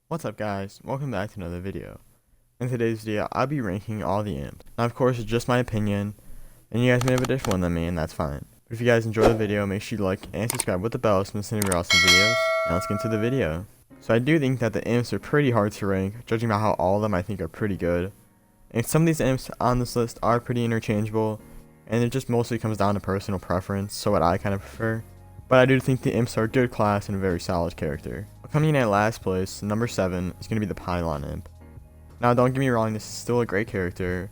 What's up guys, welcome back to another video. In today's video, I'll be ranking all the imps. Now of course it's just my opinion, and you guys may have a different one than me, and that's fine. But if you guys enjoy the video, make sure you like and subscribe with the bell so you don't miss any of our awesome videos. Now let's get into the video. So I do think that the imps are pretty hard to rank, judging by how all of them I think are pretty good. And some of these imps on this list are pretty interchangeable, and it just mostly comes down to personal preference, so what I kind of prefer. But I do think the imps are a good class and a very solid character. Coming in at last place, number 7, is going to be the Pylon Imp. Now don't get me wrong, this is still a great character,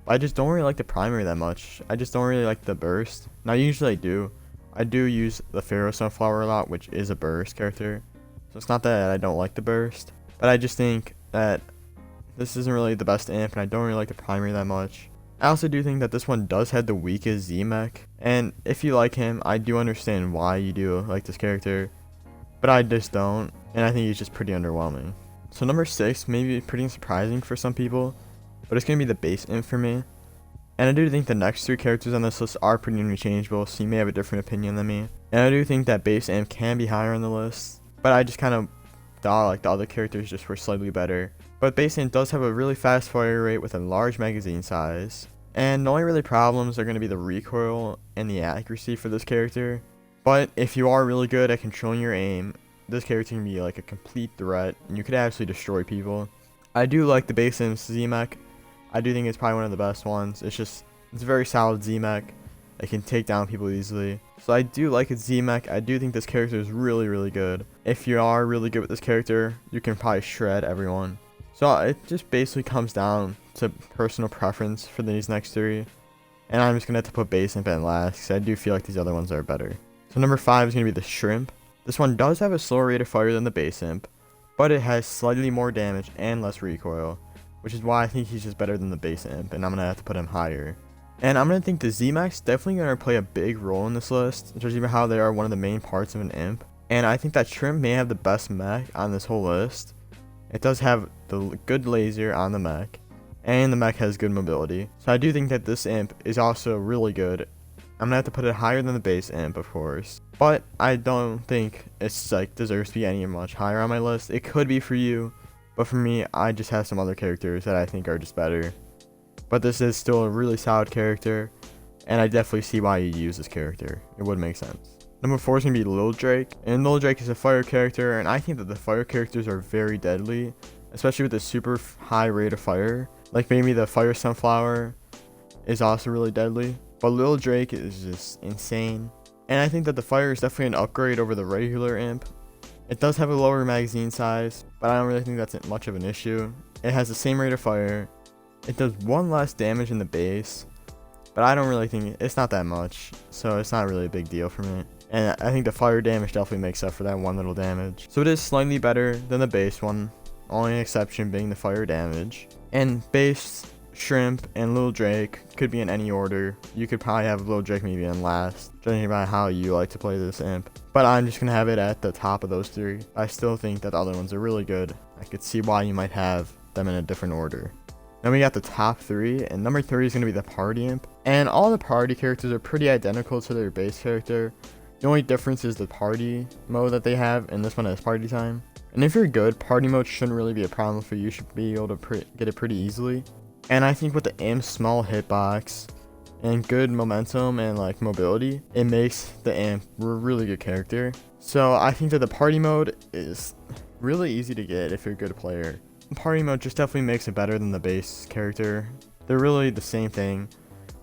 but I just don't really like the primary that much. I just don't really like the burst. Now usually I do. I do use the Pharaoh Sunflower a lot, which is a burst character. So it's not that I don't like the burst, but I just think that this isn't really the best imp, and I don't really like the primary that much. I also do think that this one does have the weakest Z-Mech, and if you like him, I do understand why you do like this character, but I just don't, and I think he's just pretty underwhelming. So number 6 may be pretty surprising for some people, but it's going to be the base imp for me. And I do think the next 3 characters on this list are pretty interchangeable, so you may have a different opinion than me. And I do think that base imp can be higher on the list, but I just kind of thought like the other characters just were slightly better. But base imp does have a really fast fire rate with a large magazine size, and the only really problems are going to be the recoil and the accuracy for this character. But if you are really good at controlling your aim, this character can be like a complete threat, and you could absolutely destroy people. I do like the base imp's Z-Mech. I do think it's probably one of the best ones. It's a very solid Z-Mech. It can take down people easily. So I do like its Z-Mech. I do think this character is really, really good. If you are really good with this character, you can probably shred everyone. So it just basically comes down to personal preference for these next 3. And I'm just going to have to put base imp in last, because I do feel like these other ones are better. So number 5 is going to be the Shrimp. This one does have a slower rate of fire than the base imp, but it has slightly more damage and less recoil, which is why I think he's just better than the base imp, and I'm going to have to put him higher. And I'm going to think the Z-Mech's definitely going to play a big role in this list, judging by how they are one of the main parts of an imp. And I think that Shrimp may have the best mech on this whole list. It does have the good laser on the mech, and the mech has good mobility. So I do think that this imp is also really good. I'm going to have to put it higher than the base imp, of course. But I don't think it's like deserves to be any much higher on my list. It could be for you, but for me, I just have some other characters that I think are just better. But this is still a really solid character, and I definitely see why you use this character. It would make sense. Number 4 is going to be Lil Drake, and Lil Drake is a fire character, and I think that the fire characters are very deadly, especially with the super high rate of fire. Like maybe the Fire Sunflower is also really deadly, but Lil Drake is just insane. And I think that the fire is definitely an upgrade over the regular imp. It does have a lower magazine size, but I don't really think that's much of an issue. It has the same rate of fire. It does 1 less damage in the base, but I don't really think it's not that much, so it's not really a big deal for me. And I think the fire damage definitely makes up for that 1 little damage. So it is slightly better than the base one, only exception being the fire damage. And base, Shrimp, and Lil Drake could be in any order. You could probably have Lil Drake maybe in last, judging by how you like to play this imp. But I'm just going to have it at the top of those 3. I still think that the other ones are really good. I could see why you might have them in a different order. Then we got the top 3, and number 3 is going to be the Party Imp. And all the party characters are pretty identical to their base character. The only difference is the party mode that they have, and this one has party time. And if you're good, party mode shouldn't really be a problem for you. You should be able to get it pretty easily. And I think with the imp's small hitbox and good momentum and like mobility, it makes the imp a really good character. So I think that the party mode is really easy to get if you're a good player. Party mode just definitely makes it better than the base character. They're really the same thing.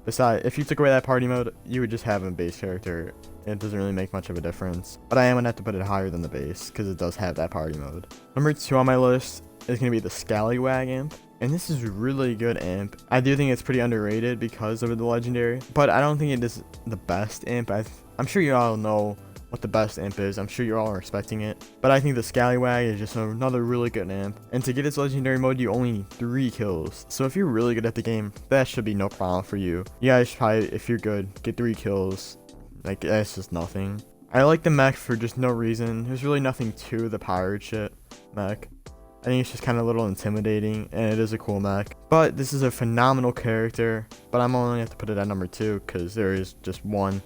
Besides, if you took away that party mode, you would just have a base character. It doesn't really make much of a difference. But I am going to have to put it higher than the base, because it does have that party mode. Number 2 on my list is going to be the Scallywag Imp. And this is a really good imp. I do think it's pretty underrated because of the legendary. But I don't think it is the best imp. I'm sure you all know what the best imp is. I'm sure you're all expecting it. But I think the Scallywag is just another really good imp. And to get its legendary mode, you only need 3 kills. So if you're really good at the game, that should be no problem for you. You guys should probably, if you're good, get 3 kills. Like, that's just nothing. I like the mech for just no reason. There's really nothing to the pirate shit mech. I think it's just kind of a little intimidating, and it is a cool mech. But this is a phenomenal character, but I'm only have to put it at number 2 because there is just one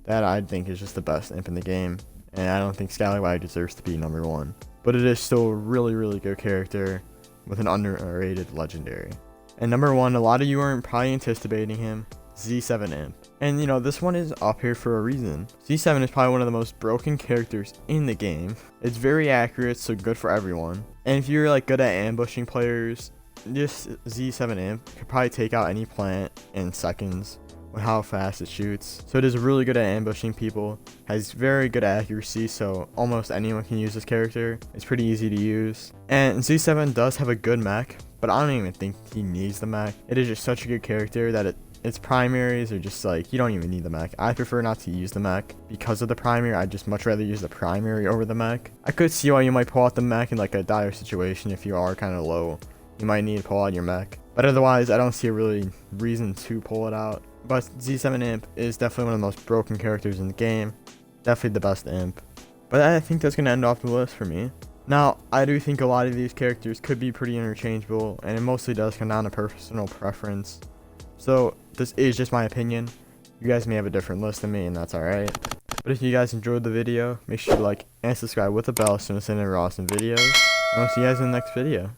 that I think is just the best imp in the game, and I don't think Scallywag deserves to be number 1. but it is still a really, really good character with an underrated legendary. And number 1, a lot of you aren't probably anticipating him, Z7 Imp. And you know, this one is up here for a reason. Z7 is probably one of the most broken characters in the game. It's very accurate, so good for everyone. And if you're like good at ambushing players, this Z7 Imp could probably take out any plant in seconds with how fast it shoots. So it is really good at ambushing people, has very good accuracy, so almost anyone can use this character. It's pretty easy to use. And Z7 does have a good mech, but I don't even think he needs the mech. It is just such a good character that its primaries are just like, you don't even need the mech. I prefer not to use the mech because of the primary. I'd just much rather use the primary over the mech. I could see why you might pull out the mech in like a dire situation. If you are kind of low, you might need to pull out your mech, but otherwise I don't see a really reason to pull it out. But Z7 Imp is definitely one of the most broken characters in the game, definitely the best imp. But I think that's going to end off the list for me. Now, I do think a lot of these characters could be pretty interchangeable, and it mostly does come down to personal preference. So this is just my opinion. You guys may have a different list than me, and that's alright. But if you guys enjoyed the video, make sure to like and subscribe with the bell so you don't miss any awesome videos. And I'll see you guys in the next video.